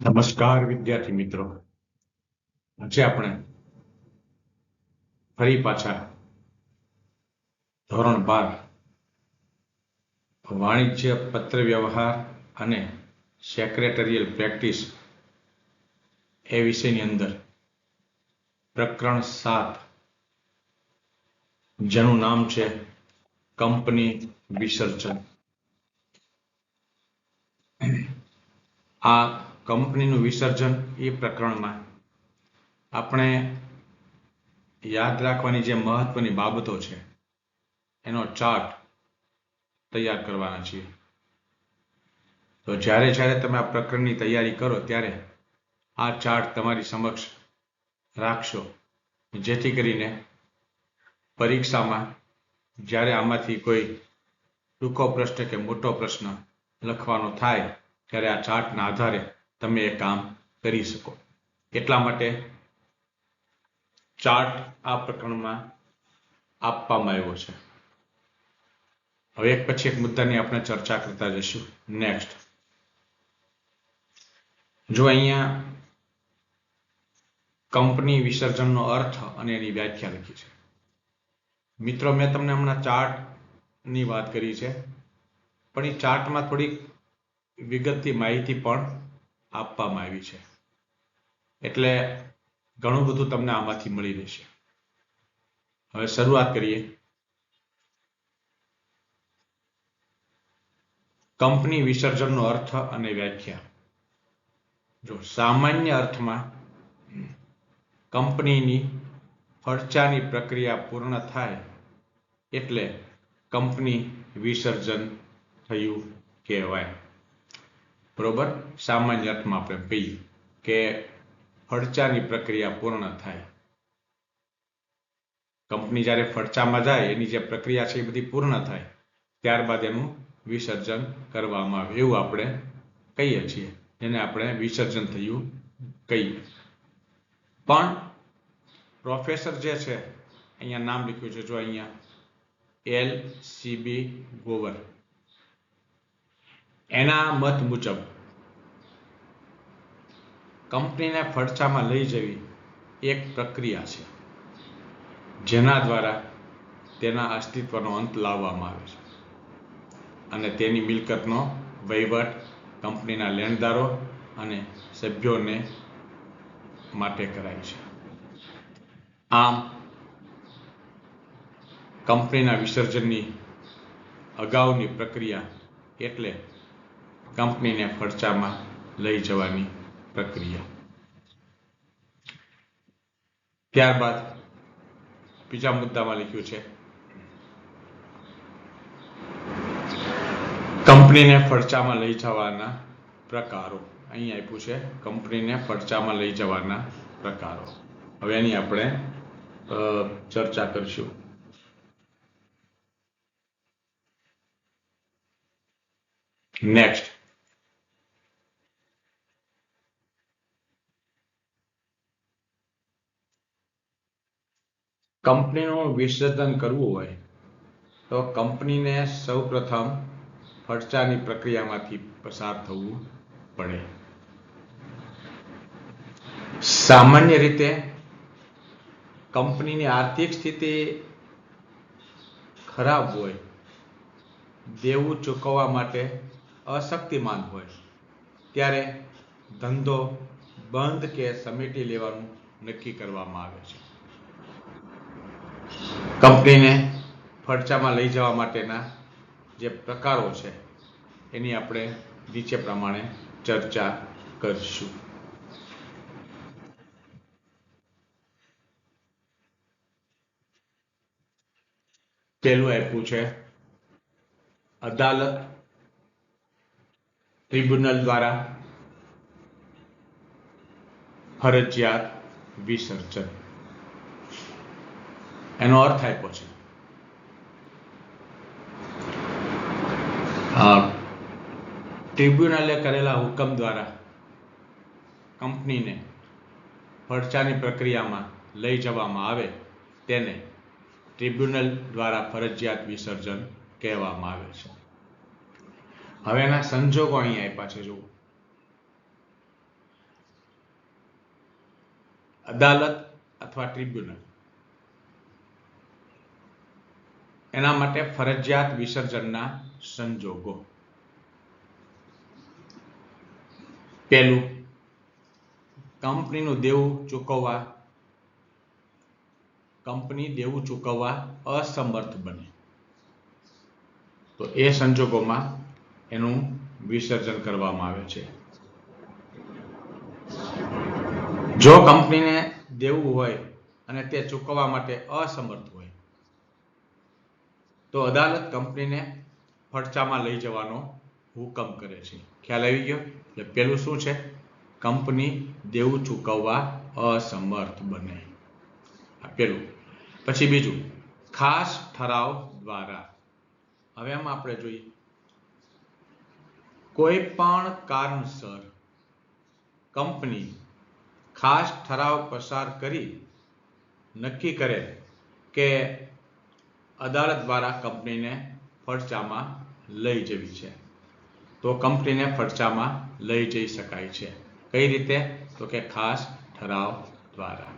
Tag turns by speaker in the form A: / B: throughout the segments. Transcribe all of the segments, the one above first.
A: નમસ્કાર વિદ્યાર્થી મિત્રો, આજે આપણે ફરી પાછા ધોરણ 12 વાણિજ્ય પત્ર વ્યવહાર અને સેક્રેટરીયલ પ્રેક્ટિસ એ વિષયની અંદર પ્રકરણ 7 જેનું નામ છે કંપની વિસર્જન. આ કંપનીનું વિસર્જન એ પ્રકરણમાં આપણે યાદ રાખવાની જે મહત્વની બાબતો છે એનો ચાર્ટ તૈયાર કરવાના છીએ. તો જ્યારે તમે આ પ્રકરણની તૈયારી કરો ત્યારે આ ચાર્ટ તમારી સમક્ષ રાખશો, જેથી કરીને પરીક્ષામાં જ્યારે આમાંથી કોઈ ટૂંકો પ્રશ્ન કે મોટો પ્રશ્ન લખવાનો થાય ત્યારે આ ચાર્ટના આધારે તમે એ કામ કરી શકો. એટલા માટે ચાર્ટ આ પ્રકરણમાં આપવામાં આવ્યો છે. હવે એક પછી એક મુદ્દાની આપણે ચર્ચા કરતા જઈશું. નેક્સ્ટ, જો અહીંયા કંપની વિસર્જનનો અર્થ અને એની વ્યાખ્યા લખી છે. મિત્રો, મેં તમને હમણાં ચાર્ટની વાત કરી છે, પણ એ ચાર્ટમાં થોડીક વિગતની માહિતી પણ આપવામાં આવી છે, એટલે ઘણું બધું તમને આમાંથી મળી રહેશે. હવે શરૂઆત કરીએ. કંપની વિસર્જનનો અર્થ અને વ્યાખ્યા. જો સામાન્ય અર્થમાં કંપનીની ફડચાની પ્રક્રિયા પૂર્ણ થાય એટલે કંપની વિસર્જન થયું કહેવાય. બરોબર, સામાન્ય અર્થમાં આપણે કહીએ કે ફડચાની પ્રક્રિયા પૂર્ણ થાય. કંપની જ્યારે ફડચામાં જાય, એની જે પ્રક્રિયા છે એ બધી પૂર્ણ થાય, ત્યારબાદ એનું વિસર્જન કરવામાં આવે, એવું આપણે કહીએ છીએ, જેને આપણે વિસર્જન થયું કહીએ. પણ પ્રોફેસર જે છે, અહીંયા નામ લખ્યું છે, જો અહીંયા LCB ગોવર, એના મત મુજબ કંપનીને ફડચામાં લઈ જવી એક પ્રક્રિયા છે, જેના દ્વારા તેના અસ્તિત્વનો અંત લાવવામાં આવે છે અને તેની મિલકતનો વહીવટ કંપનીના લેણદારો અને સભ્યોને માટે કરાય છે. આમ કંપનીના વિસર્જનની અગાઉની પ્રક્રિયા એટલે કંપનીને ફડચામાં લઈ જવાની પ્રક્રિયા. ત્યારબાદ બીજા મુદ્દામાં લખ્યું છે કંપનીને ફડચામાં લઈ જવાના પ્રકારો. અહીં આપ્યું છે કંપનીને ફડચામાં લઈ જવાના પ્રકારો. હવે એની આપણે ચર્ચા કરીશું. નેક્સ્ટ, કંપનીનું વિસર્જન કરવું હોય તો કંપનીને સૌપ્રથમ ફડચાની પ્રક્રિયામાંથી પસાર થવું પડે. સામાન્ય રીતે કંપનીની આર્થિક સ્થિતિ ખરાબ હોય, દેવું ચૂકવવા માટે અશક્તિમાન હોય, ત્યારે ધંધો બંધ કે સમેટી લેવાનું નક્કી કરવામાં આવે છે. કંપનીને ફડચામાં લઈ જવા માટેના જે પ્રકારો છે એની આપણે નીચે પ્રમાણે ચર્ચા કરીશું. પહેલું આપ્યું છે અદાલત, ટ્રિબ્યુનલ દ્વારા ફરજિયાત વિસર્જન. એનો અર્થ આપ્યો છે ટ્રિબ્યુનલે કરેલા હુકમ દ્વારા કંપનીને ફડચાની પ્રક્રિયામાં લઈ જવામાં આવે તેને ટ્રિબ્યુનલ દ્વારા ફરજિયાત વિસર્જન કહેવામાં આવે છે. હવે એના સંજોગો અહીં આપ્યા છે. જુઓ, અદાલત અથવા ટ્રિબ્યુનલ, એના માટે ફરજિયાત વિસર્જનના સંજોગો. પહેલું, કંપની દેવું ચૂકવવા અસમર્થ બને, તો એ સંજોગોમાં એનું વિસર્જન કરવામાં આવે છે. જો કંપનીને દેવું હોય અને તે ચૂકવવા માટે અસમર્થ હોય તો અદાલત કંપનીને ફડચામાં લઈ જવાનો હુકમ કરે છે. ખ્યાલ આવી ગયો? એટલે પેલું શું છે? કંપની દેવું ચૂકવવા અસમર્થ બને, આ પેલું. પછી બીજું, ખાસ ઠરાવ દ્વારા. હવે આમાં આપણે જોઈએ, કોઈ પણ કારણસર કંપની ખાસ ઠરાવ પસાર કરી નક્કી કરે કે અદાલત દ્વારા કંપનીને ફડચામાં લઈ જવી છે, તો કંપનીને ફડચામાં લઈ જઈ શકાય છે. કઈ રીતે? તો કે ખાસ ઠરાવ દ્વારા.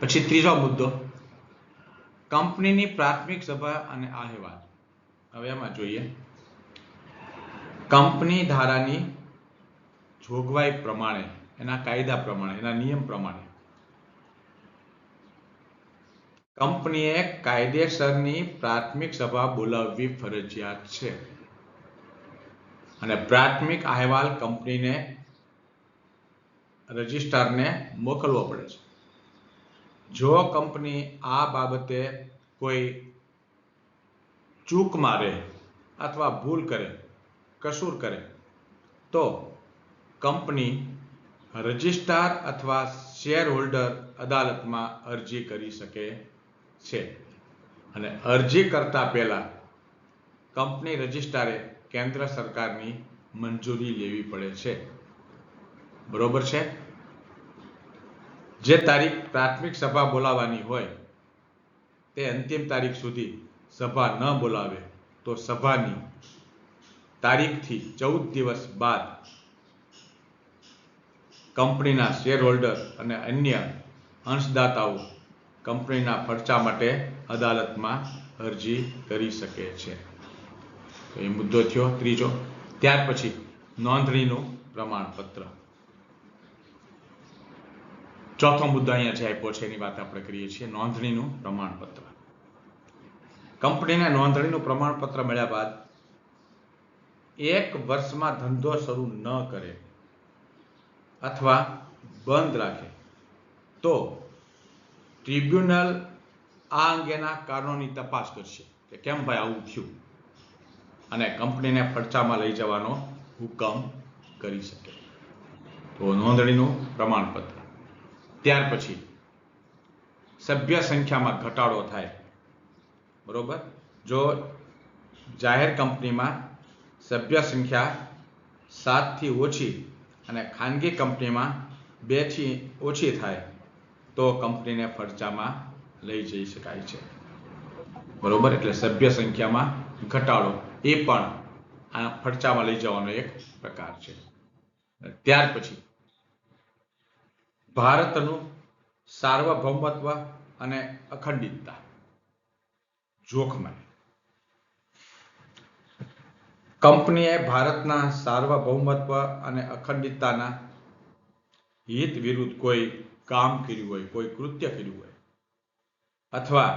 A: પછી ત્રીજો મુદ્દો, કંપનીની પ્રાથમિક સભા અને અહેવાલ. હવે એમાં જોઈએ, કંપની ધારાની જોગવાઈ પ્રમાણે, એના કાયદા પ્રમાણે, એના નિયમ પ્રમાણે કંપનીએ કાયદેસરની પ્રાથમિક સભા બોલાવવી ફરજિયાત છે અને પ્રાથમિક અહેવાલ કંપનીને રજિસ્ટ્રારને મોકલવો પડે છે. જો કંપની આ બાબતે કોઈ ચૂક મારે અથવા ભૂલ કરે, કસૂર કરે, તો કંપની રજિસ્ટ્રાર અથવા શેર હોલ્ડર અદાલતમાં અરજી કરી શકે છે અને અરજી કરતા પહેલા કંપની રજિસ્ટ્રારે કેન્દ્ર સરકારની મંજૂરી લેવી પડે છે. બરોબર છે? જે તારીખ પ્રાથમિક સભા બોલાવવાની હોય તે અંતિમ તારીખ સુધી સભા ન બોલાવે તો સભાની તારીખથી 14 દિવસ બાદ કંપનીના શેર હોલ્ડર અને અન્ય અંશદાતાઓ કંપનીના ફડચા માટે અદાલતમાં અરજી કરી શકે છે. તો એ મુદ્દો થયો ત્રીજો. ત્યાર પછી નોંધણીનું પ્રમાણપત્ર. ચોથો મુદ્દો અહીંયા જે આપ્યો છે એની વાત આપણે કરીએ છીએ, નોંધણીનું પ્રમાણપત્ર. કંપનીને નોંધણીનું પ્રમાણપત્ર મળ્યા બાદ 1 વર્ષમાં ધંધો શરૂ ન કરે અથવા બંધ રાખે તો ટ્રિબ્યુનલ આ અંગેના કારણોની તપાસ કરશે કે કેમ ભાઈ આવું થયું, અને કંપનીને ફડચામાં લઈ જવાનો હુકમ કરી શકે. તો નોંધણીનું પ્રમાણપત્ર. ત્યાર પછી સભ્ય સંખ્યામાં ઘટાડો થાય. બરોબર? જો જાહેર કંપનીમાં સભ્ય સંખ્યા 7 થી ઓછી અને ખાનગી કંપનીમાં 2 થી ઓછી થાય તો કંપનીને ફડચામાં લઈ જઈ શકાય છે. બરોબર? એટલે સભ્ય સંખ્યામાં ઘટાડો એ પણ આ ફડચામાં લઈ જવાનો એક પ્રકાર છે. ત્યાર પછી ભારતનું સાર્વભૌમત્વ અને અખંડિતતા જોખમાય. કંપનીએ ભારતના સાર્વભૌમત્વ અને અખંડિતતાના હિત વિરુદ્ધ કોઈ કામ કર્યું હોય, કોઈ કૃત્ય કર્યું હોય, અથવા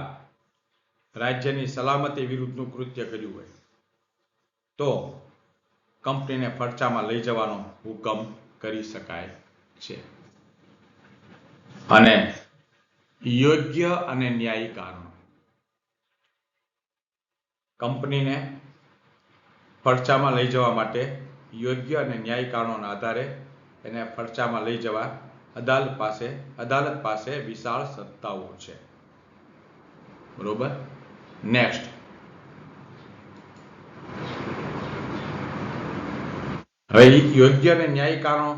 A: રાજ્યની સલામતી વિરુદ્ધનું કૃત્ય કર્યું હોય તો કંપનીને ફડચામાં લઈ જવાનો હુકમ કરી શકાય છે. અને યોગ્ય અને ન્યાયી કારણો. કંપનીને ફડચામાં લઈ જવા માટે યોગ્ય અને ન્યાયી કારણોના આધારે એને ફડચામાં લઈ જવા અદાલત પાસે વિશાળ સત્તાઓ છે. બરોબર? નેક્સ્ટ, હવે યોગ્ય અને ન્યાયી કારણો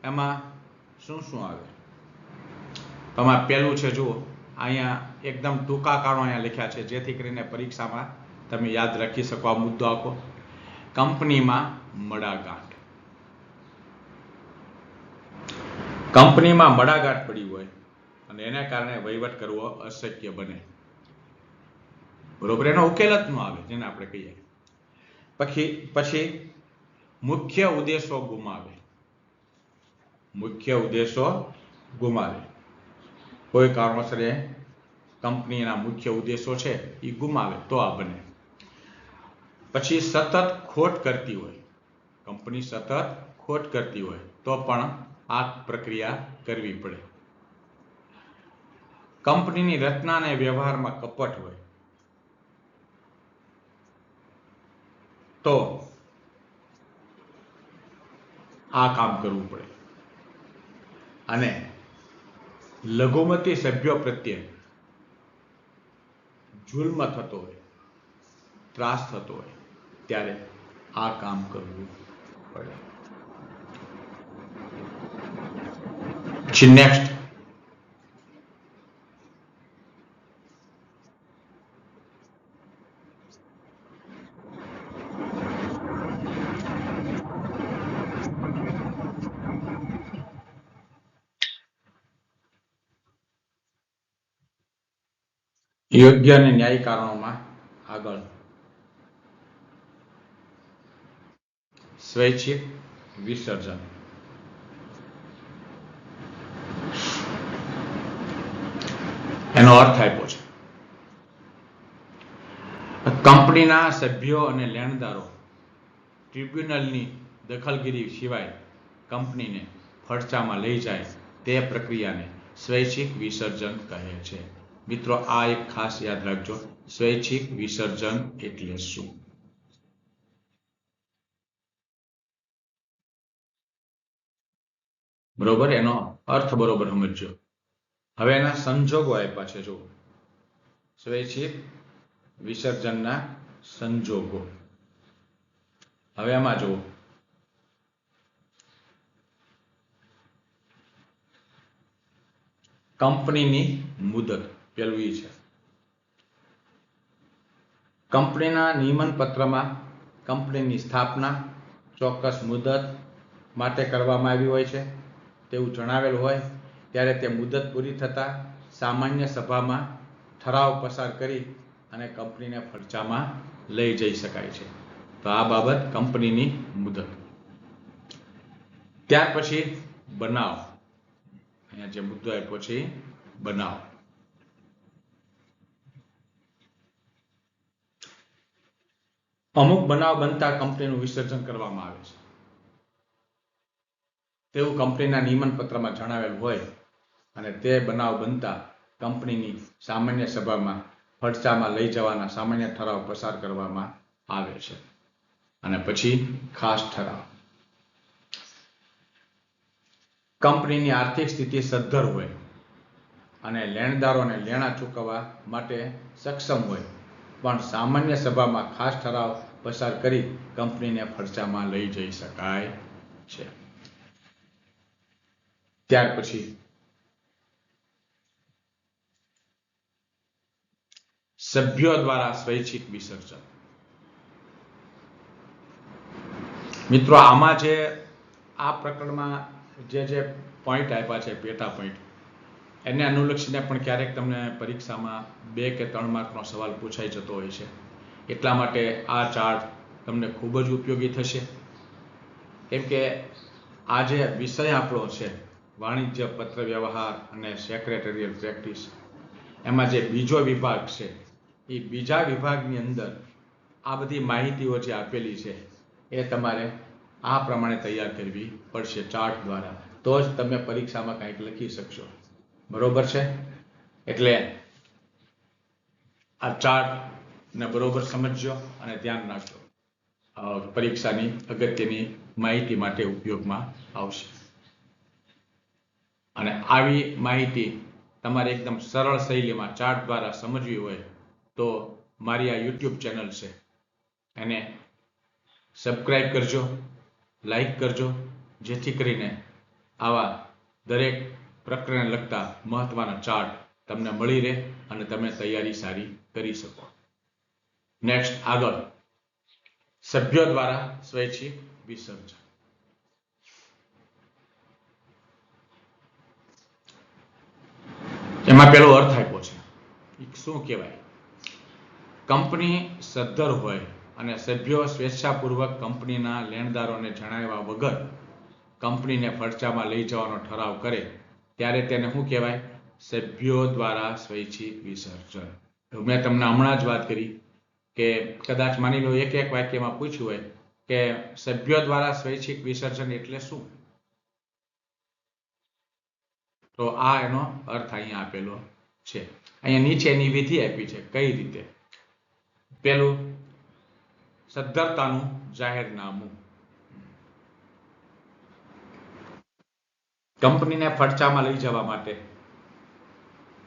A: એમાં શું શું આવે? તમારે પહેલું છે, જુઓ અહીંયા એકદમ ટૂંકા કારણો અહીંયા લખ્યા છે જેથી કરીને પરીક્ષામાં તમે યાદ રાખી શકો આ મુદ્દો આપો. કંપનીમાં મડાગાંઠ. કંપનીમાં મડાગાંઠ પડી હોય અને એને કારણે વહીવટ કરવો અશક્ય બને, બરોબર, એનો ઉકેલ જ ન આવે, જેને આપણે કહીએ. પછી મુખ્ય ઉદ્દેશો ગુમાવે. મુખ્ય ઉદ્દેશો ગુમાવે, કોઈ કારણોસર કંપનીના મુખ્ય ઉદ્દેશો છે એ ગુમાવે તો આ બને. પછી સતત ખોટ કરતી હોય, કંપની સતત ખોટ કરતી હોય તો પણ આ પ્રક્રિયા કરવી પડે. કંપનીની રચના અને વ્યવહારમાં કપટ હોય તો આ કામ કરવું પડે. અને લઘુમતી સભ્યો પ્રત્યે જુલ્મ થતો હોય, ત્રાસ થતો હોય ત્યારે આ કામ કરવું પડે. પછી નેક્સ્ટ, યોગ્ય અને ન્યાયી કારણોમાં આગળ સ્વૈચ્છિક વિસર્જન. એનો અર્થ આપ્યો છે. કંપનીના સભ્યો અને લેણદારો ટ્રિબ્યુનલની દખલગીરી સિવાય કંપનીને ફડચામાં લઈ જાય તે પ્રક્રિયાને સ્વૈચ્છિક વિસર્જન કહે છે. મિત્રો, આ એક ખાસ યાદ રાખજો, સ્વૈચ્છિક વિસર્જન એટલે શું? બરોબર, એનો અર્થ બરોબર સમજજો. હવે એના સંજોગો આપ્યા છે. જો સ્વૈચ્છિક વિસર્જનના સંજોગો, હવે આમાં જુઓ, કંપનીની મુદત, પેલું એ છે. કંપનીના નિયમન પત્રમાં કંપનીની સ્થાપના ચોક્કસ મુદત માટે કરવામાં આવી હોય છે તેવું જણાવેલું હોય ત્યારે તે મુદત પૂરી થતાં સામાન્ય સભામાં ઠરાવ પસાર કરી અને કંપનીને ફડચામાં લઈ જઈ શકાય છે. તો આ બાબત કંપનીની મુદત. ત્યાર પછી બનાવ, અહીંયા જે મુદ્દો આપ્યો છે બનાવ. અમુક બનાવ બનતા કંપનીનું વિસર્જન કરવામાં આવે છે તેવું કંપનીના નિયમન પત્રમાં જણાવેલું હોય અને તે બનાવ બનતા કંપનીની સામાન્ય સભામાં ફડચામાં લઈ જવાના સામાન્ય ઠરાવ પસાર કરવામાં આવે છે. અને પછી ખાસ ઠરાવ. કંપનીની આર્થિક સ્થિતિ સદ્ધર હોય અને લેણદારોને લેણા ચૂકવવા માટે સક્ષમ હોય પણ સામાન્ય સભામાં ખાસ ઠરાવ પસાર કરી કંપનીને ફડચામાં લઈ જઈ શકાય છે. ત્યાર પછી સભ્યો દ્વારા સ્વૈચ્છિક વિસર્જન. મિત્રો, આમાં જે આ પ્રકરણમાં જે પોઈન્ટ આપ્યા છે, પેટા પોઈન્ટ, એને અનુલક્ષીને પણ ક્યારેક તમને પરીક્ષામાં 2 કે 3 માર્કનો સવાલ પૂછાઈ જતો હોય છે. એટલા માટે આ ચાર્ટ તમને ખૂબ જ ઉપયોગી થશે. કેમ કે આ જે વિષય આપણો છે વાણિજ્ય, પત્ર વ્યવહાર અને સેક્રેટરીયલ પ્રેક્ટિસ, એમાં જે બીજો વિભાગ છે એ બીજા વિભાગની અંદર આ બધી માહિતીઓ જે આપેલી છે એ તમારે આ પ્રમાણે તૈયાર કરવી પડશે ચાર્ટ દ્વારા, તો જ તમે પરીક્ષામાં કંઈક લખી શકશો. બરોબર છે? એટલે આ ચાર્ટને બરોબર સમજજો અને ધ્યાન રાખજો. પરીક્ષાની અગત્યની માહિતી માટે ઉપયોગમાં આવશે. અને આવી માહિતી તમારે એકદમ સરળ શૈલીમાં ચાર્ટ દ્વારા સમજવી હોય તો મારી આ YouTube ચેનલ છે એને સબસ્ક્રાઈબ કરજો, લાઈક કરજો, જેથી કરીને આવા દરેક પ્રકરણને લગતા મહત્વના ચાર્ટ તમને મળી રહે અને તમે તૈયારી સારી કરી શકો. નેક્સ્ટ, આગળ સભ્યો દ્વારા સ્વૈચ્છિક વિસર્જન. એમાં પેલો અર્થ આપ્યો છે. શું કહેવાય? કંપની સદ્ધર હોય અને સભ્યો સ્વેચ્છાપૂર્વક કંપનીના લેણદારોને જણાવ્યા વગર કંપનીને ફડચામાં લઈ જવાનો ઠરાવ કરે ત્યારે તેને શું કહેવાય? સભ્યો દ્વારા સ્વૈચ્છિક વિસર્જન. મેં તમને હમણાં જ વાત કરી કે કદાચ માની લો એક વાક્યમાં પૂછ્યું હોય કે સભ્યો દ્વારા સ્વૈચ્છિક વિસર્જન એટલે શું, તો આ એનો અર્થ અહીંયા આપેલો છે. અહીંયા નીચે એની વિધિ આપી છે. કઈ રીતે? પેલું, સદ્ધરતાનું જાહેરનામું. કંપનીને ફડચામાં લઈ જવા માટે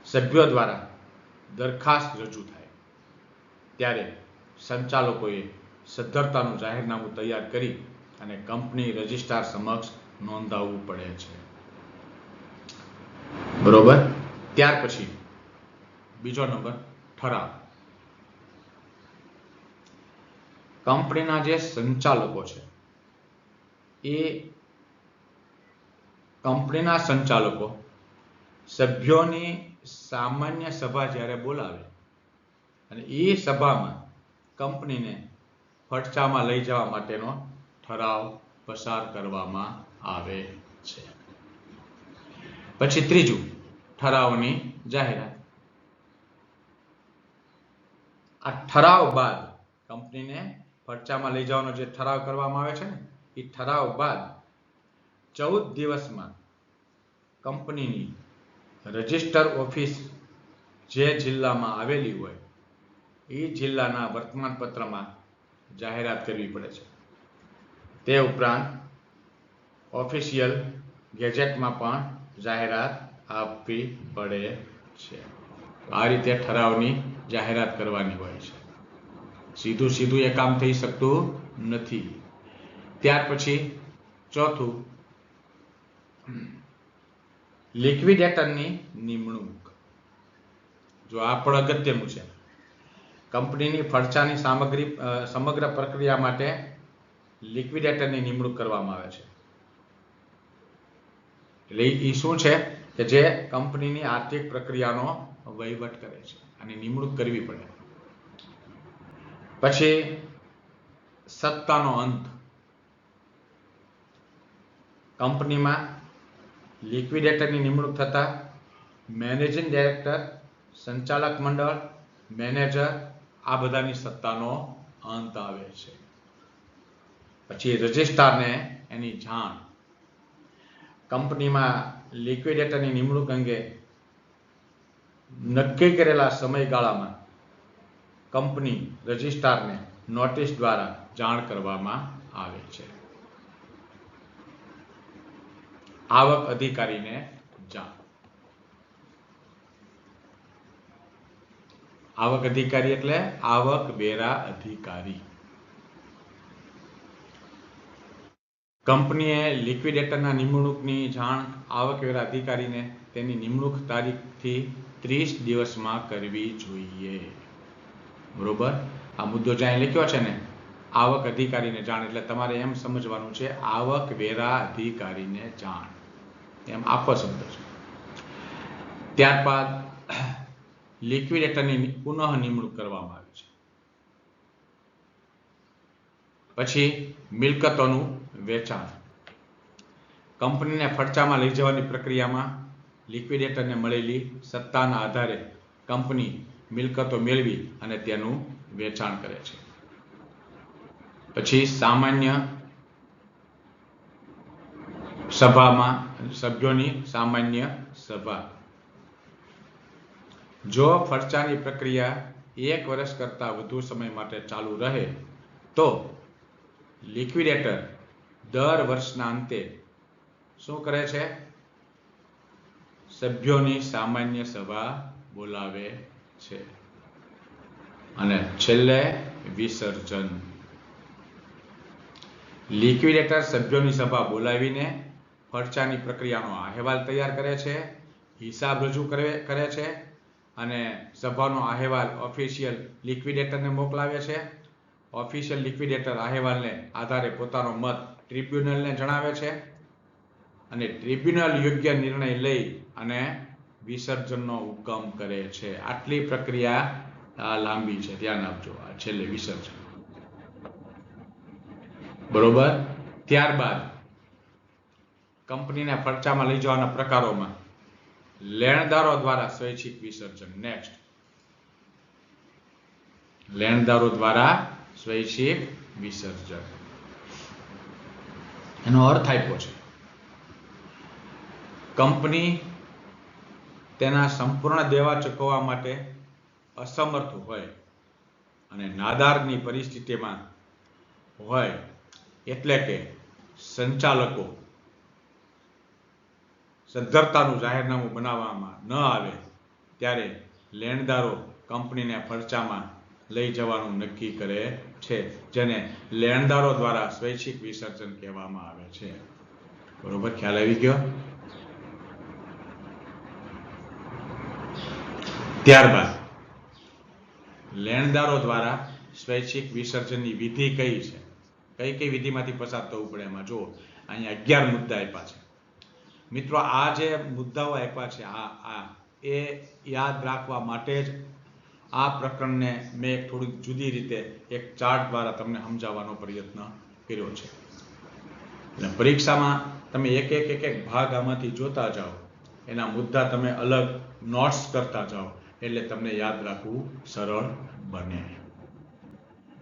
A: સભ્યો દ્વારા દરખાસ્ત રજૂ થાય ત્યારે સંચાલકોએ સદ્ધરતાનું જાહેરનામું તૈયાર કરી અને કંપની રજિસ્ટ્રાર સમક્ષ નોંધાવવું પડે છે. બરોબર. ત્યાર પછી બીજો નંબર, ઠરાવ. કંપનીના જે સંચાલકો છે એ કંપનીના સંચાલકો સભ્યોની સામાન્ય સભા જ્યારે બોલાવે અને એ સભામાં કંપનીને ફડચામાં લઈ જવા માટેનો ઠરાવ પસાર કરવામાં આવે છે. પછી ત્રીજું, ઠરાવની જાહેરાત. આ ઠરાવ બાદ કંપનીને ફડચામાં લઈ જવાનો જે ઠરાવ કરવામાં આવે છે ને એ ઠરાવ બાદ 14 દિવસમાં કંપનીની રજિસ્ટર ઓફિસ જે જિલ્લામાં આવેલી હોય એ જિલ્લાના વર્તમાનપત્રમાં જાહેરાત કરવી પડે છે. તે ઉપરાંત ઓફિશિયલ ગેજેટમાં પણ જાહેરાત આપવી પડે છે. આ રીતે ઠરાવની જાહેરાત કરવાની હોય છે. સીધું એ કામ થઈ શકતું નથી. ત્યાર પછી ચોથું, લિક્વિડેટરની નિમણૂક. જો આ પણ અગત્યનું છે. કંપનીની ફડચાની સમગ્ર પ્રક્રિયા માટે લિક્વિડેટરની નિમણૂક કરવામાં આવે છે. એટલે એ શું છે કે જે કંપનીની આર્થિક પ્રક્રિયાનો વહીવટ કરે છે અને નિમણૂક કરવી પડે. પછી સત્તાનો અંત. કંપનીમાં લિક્વિડેટરની નિમણૂક થતા મેનેજિંગ ડાયરેક્ટર, સંચાલક મંડળ, મેનેજર આ બધાની સત્તાનો અંત આવે છે. પછી રજિસ્ટ્રારને એની જાણ. કંપનીમાં લિક્વિડેટરની નિમણૂક અંગે નક્કી કરેલા સમયગાળામાં કંપની રજિસ્ટ્રારને નોટિસ દ્વારા જાણ કરવામાં આવે છે. આવક અધિકારીને જાણ. આવક અધિકારી એટલે આવક વેરા અધિકારી. કંપનીએ લિક્વિડેટરના નિમણૂકની જાણ આવકવેરા અધિકારીને તેની નિમણૂક તારીખથી 30 દિવસમાં કરવી જોઈએ. બરોબર. આ મુદ્દો જ્યાં લખ્યો છે ને, આવક અધિકારીને જાણ, એટલે તમારે એમ સમજવાનું છે આવક વેરા અધિકારીને જાણ, એમ આખો શબ્દ છે. ત્યારબાદ લિક્વિડેટરની પુનઃ નિમણૂક કરવામાં આવી છે. પછી મિલકતોનું વેચાણ. કંપનીને ફડચામાં લઈ જવાની પ્રક્રિયામાં લિક્વિડેટરને મળેલી સત્તાના આધારે કંપની મિલકતો મેળવી અને તેનું વેચાણ કરે છે. પછી સામાન્ય સભામાં સભ્યોની સામાન્ય સભા. જો ફડચાની પ્રક્રિયા 1 વર્ષ કરતાં વધુ સમય માટે ચાલુ રહે તો લિક્વિડેટર દર વર્ષના અંતે શું કરે છે? સભ્યોની સામાન્ય સભા બોલાવે છે. અને છેલ્લે વિસર્જન. લિક્વિડેટર સભ્યોની સભા બોલાવીને ફડચાની પ્રક્રિયાનો અહેવાલ તૈયાર કરે છે, હિસાબ રજૂ કરે છે અને સભાનો અહેવાલ ઓફિશિયલ લિક્વિડેટરને મોકલાવે છે. ઓફિશિયલ લિક્વિડેટર અહેવાલને આધારે પોતાનો મત ટ્રિબ્યુનલને જણાવે છે અને ટ્રિબ્યુનલ યોગ્ય નિર્ણય લઈ અને વિસર્જનનો હુકમ કરે છે. આટલી પ્રક્રિયા લાંબી છે, ધ્યાન આપજો. આ છેલ્લે વિસર્જન. બરોબર. ત્યારબાદ કંપનીને ફરચામાં લઈ જવાના પ્રકારોમાં લેણદારો દ્વારા સ્વૈચ્છિક વિસર્જન. નેક્સ્ટ, લેણદારો દ્વારા સ્વૈચ્છિક વિસર્જન. એનો અર્થ આપ્યો છે, કંપની તેના સંપૂર્ણ દેવા ચૂકવવા માટે અસમર્થ હોય અને નાદારની પરિસ્થિતિમાં હોય, એટલે કે સંચાલકો સદ્ધરતાનું જાહેરનામું બનાવવામાં ન આવે, ત્યારે લેણદારો કંપનીને ફરચામાં લઈ જવાનું નક્કી કરે છે, જેને લેણદારો દ્વારા સ્વૈચ્છિક વિસર્જન કહેવામાં આવે છે. બરોબર, ખ્યાલ આવી ગયો. ત્યારબાદ લેણદારો દ્વારા સ્વૈચ્છિક વિસર્જનની વિધિ કઈ છે, કઈ કઈ વિધિમાંથી પસાર થવું પડે, એમાં જુઓ અહીંયા 11 મુદ્દા આપ્યા છે. મિત્રો, આ જે મુદ્દાઓ આપ્યા છે એ યાદ રાખવા માટે જ આ પ્રકરણને મેં થોડીક જુદી રીતે એક ચાર્ટ દ્વારા તમને સમજાવવાનો પ્રયત્ન કર્યો છે. એટલે પરીક્ષામાં તમે એક ભાગ આમાંથી જોતા જાઓ, એના મુદ્દા તમે અલગ નોટ્સ કરતા જાઓ, એટલે તમને યાદ રાખવું સરળ બને.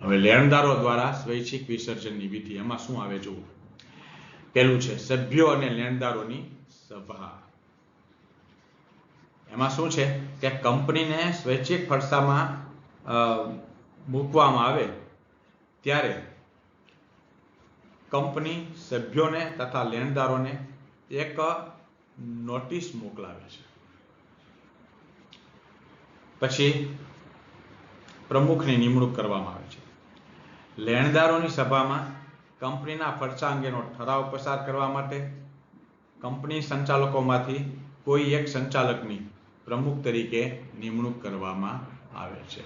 A: હવે લેણદારો દ્વારા સ્વૈચ્છિક વિસર્જનની વિધિ, એમાં શું આવે જુઓ. પહેલું છે સભ્યો અને લેણદારોની સભા. એમાં શું છે કે કંપનીને સ્વૈચ્છિક ફરસામાં મૂકવામાં આવે ત્યારે કંપની સભ્યોને તથા લેણદારોને એક નોટિસ મોકલાવે છે. પછી પ્રમુખની નિમણૂક કરવામાં આવે છે. લેણદારોની સભામાં કંપનીના ફરસા અંગેનો ઠરાવ પસાર કરવા માટે કંપની સંચાલકોમાંથી કોઈ એક સંચાલકની પ્રમુખ તરીકે નિમણૂક કરવામાં આવે છે.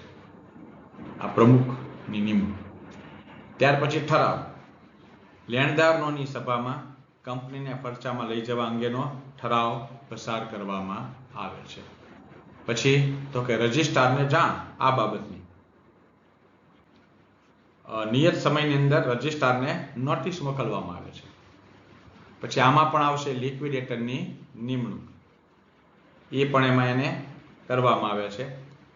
A: આ પ્રમુખની નિમણૂક. ત્યાર પછી ઠરાવ. લેણદારોની સભામાં કંપનીને ફરસામાં લઈ જવા અંગેનો ઠરાવ પસાર કરવામાં આવે છે. પછી તો કે રજિસ્ટ્રારને જાણ આ બાબતની. નિયત સમયની અંદર રજિસ્ટ્રારને નોટિસ મોકલવામાં આવે છે. પછી આમાં પણ આવશે લિક્વિડેટરની નિમણૂક. એ પણ એમાં એને કરવામાં આવે છે.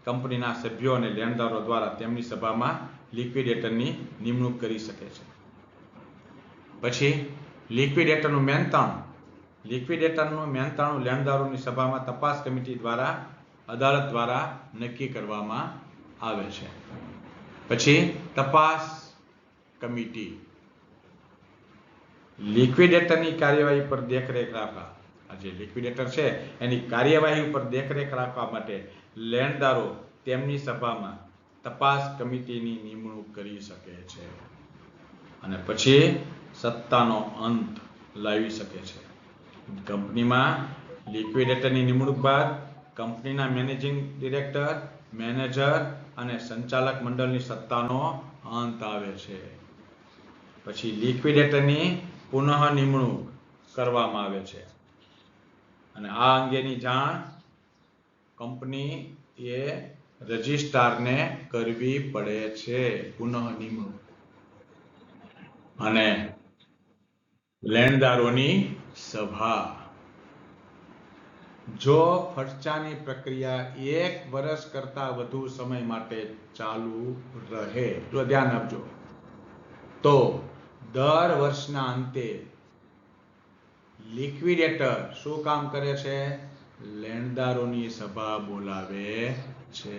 A: કંપનીના સભ્યો અને લેણદારો દ્વારા તેમની સભામાં લિક્વિડેટરની નિમણૂક કરી શકે છે. પછી લિક્વિડેટરનું મહેનતાણું. લિક્વિડેટરનું મહેનતાણું લેણદારોની સભામાં તપાસ કમિટી દ્વારા અદાલત દ્વારા નક્કી કરવામાં આવે છે. પછી તપાસ કમિટી લિક્વિડેટરની કાર્યવાહી પર દેખરેખ રાખવા. આ જે લિક્વિડેટર છે એની કાર્યવાહી ઉપર દેખરેખ રાખવા માટે લેણદારો તેમની સભામાં તપાસ કમિટીની નિમણૂક કરી શકે છે. અને પછી સત્તાનો અંત લાવી શકે છે. કંપનીમાં લિક્વિડેટરની નિમણૂક બાદ કંપનીના મેનેજિંગ ડિરેક્ટર, મેનેજર અને સંચાલક મંડળની સત્તાનો અંત આવે છે. પછી લિક્વિડેટરની પુનઃ નિમણૂક કરવામાં આવે છે અને આ અંગેની જાણ કંપની એ રજિસ્ટ્રારને કરવી પડે છે. પુનઃ નિમણૂક અને લેણદારોની સભા. જો ફરસાની પ્રક્રિયા 1 વર્ષ કરતા વધુ સમય માટે ચાલુ રહે, તો ધ્યાન આપજો, તો દર વર્ષના અંતે લિક્વિડેટર શું કામ કરે છે? લેણદારોની સભા બોલાવે છે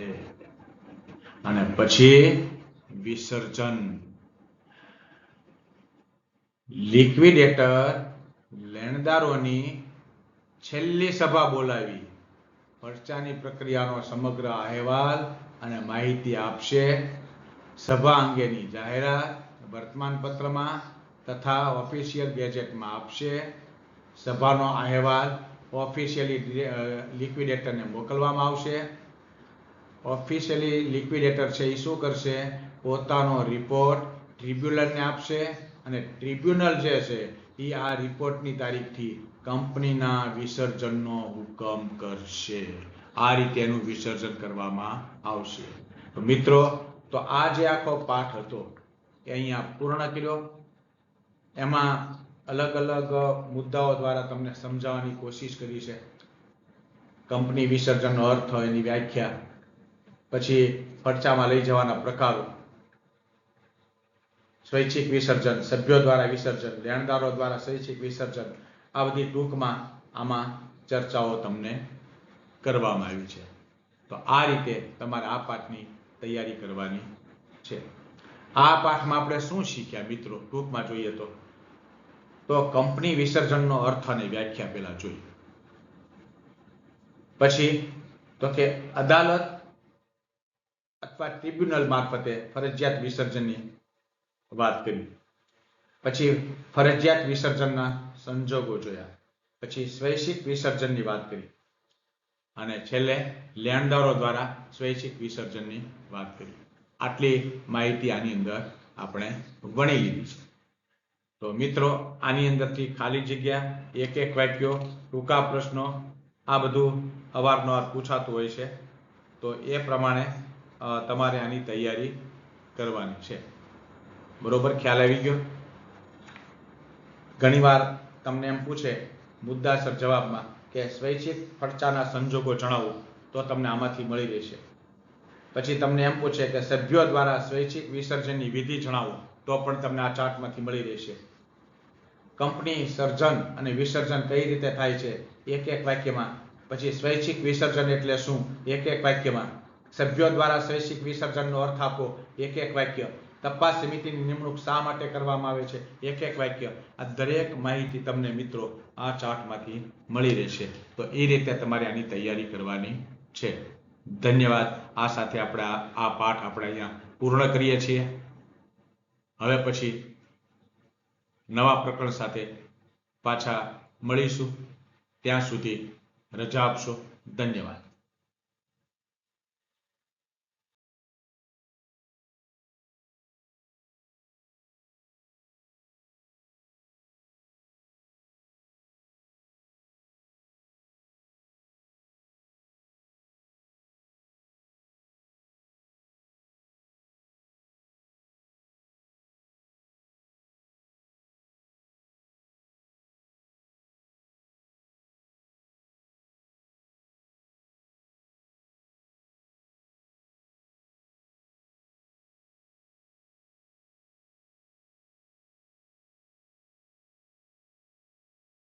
A: અને પછી વિસર્જન. લિક્વિડેટર લેણદારોની છેલ્લી સભા બોલાવી ફરસાની પ્રક્રિયાનો સમગ્ર અહેવાલ અને માહિતી આપશે. સભા અંગેની જાહેરાત વર્તમાનપત્રમાં તથા ઓફિશિયલ ગેજેટમાં આપશે. સભાનો અહેવાલ ઓફિશિયલી લિક્વિડેટરને મોકલવામાં આવશે. ઓફિશિયલી લિક્વિડેટર છે એ શું કરશે? પોતાનો રિપોર્ટ ટ્રિબ્યુનલને આપશે અને ટ્રિબ્યુનલ જે છે એ આ રિપોર્ટની તારીખથી કંપનીના વિસર્જનનો હુકમ કરશે. આ રીતે એનું વિસર્જન કરવામાં આવશે. તો મિત્રો, તો આ જે આખો પાઠ હતો એ અહીંયા પૂર્ણ કર્યો. એમાં અલગ અલગ મુદ્દાઓ દ્વારા તમને સમજાવવાની કોશિશ કરી છે. કંપની વિસર્જનનો અર્થ, એની વ્યાખ્યા, પછી ખર્ચામાં લઈ જવાના પ્રકારો, સ્વૈચ્છિક વિસર્જન, સભ્યો દ્વારા વિસર્જન, લેણદારો દ્વારા સ્વૈચ્છિક વિસર્જન, આ બધી ટૂંકમાં આમાં ચર્ચાઓ તમને કરવામાં આવી છે. તો આ રીતે તમારે આ પાઠની તૈયારી કરવાની છે. આ પાઠમાં આપણે શું શીખ્યા મિત્રો, ટૂંકમાં જોઈએ તો કંપની વિસર્જનનો અર્થ અને વ્યાખ્યા પહેલા જોઈ. પછી તો કે અદાલત અથવા ટ્રિબ્યુનલ મારફતે ફરજિયાત વિસર્જનની વાત કરી. પછી ફરજિયાત વિસર્જનના સંજોગો જોયા. પછી સ્વૈચ્છિક વિસર્જનની વાત કરી અને છેલ્લે લેણદારો દ્વારા સ્વૈચ્છિક વિસર્જનની વાત કરી. આટલી માહિતી આની અંદર આપણે ભણી લીધી છે. તો મિત્રો, આની અંદરથી ખાલી જગ્યા, એક વાક્યો, ટૂંકા પ્રશ્નો, આ બધું અવારનવાર પૂછાતું હોય છે. તો એ પ્રમાણે તમારે આની તૈયારી કરવાની છે. બરોબર, ખ્યાલ આવી ગયો? ઘણીવાર તમને એમ પૂછે મુદ્દાસર જવાબમાં કે સ્વૈચ્છિક ખર્ચાના સંજોગો જણાવો, તો તમને આમાંથી મળી રહેશે. પછી તમને એમ પૂછે કે સભ્યો દ્વારા સ્વૈચ્છિક વિસર્જનની વિધિ જણાવો, તો પણ તમને આ ચાર્ટમાંથી મળી રહેશે. કંપની સર્જન અને વિસર્જન કઈ રીતે થાય છે, એક વાક્યમાં. પછી સ્વૈચ્છિક વિસર્જન એટલે શું, એક વાક્યમાં. સભ્યો દ્વારા સ્વૈચ્છિક વિસર્જનનો અર્થ આપો, એક વાક્ય. તપાસ સમિતિની નિમણૂક શા માટે કરવામાં આવે છે, એક વાક્ય. આ દરેક માહિતી તમને મિત્રો આ ચાર્ટમાંથી મળી રહેશે. તો એ રીતે તમારે આની તૈયારી કરવાની છે. ધન્યવાદ. આ સાથે આપણે આ પાઠ આપણે અહીંયા પૂર્ણ કરીએ છીએ. હવે પછી નવા પ્રકરણ સાથે પાછા મળીશું. ત્યાં સુધી રજા આપશો. ધન્યવાદ.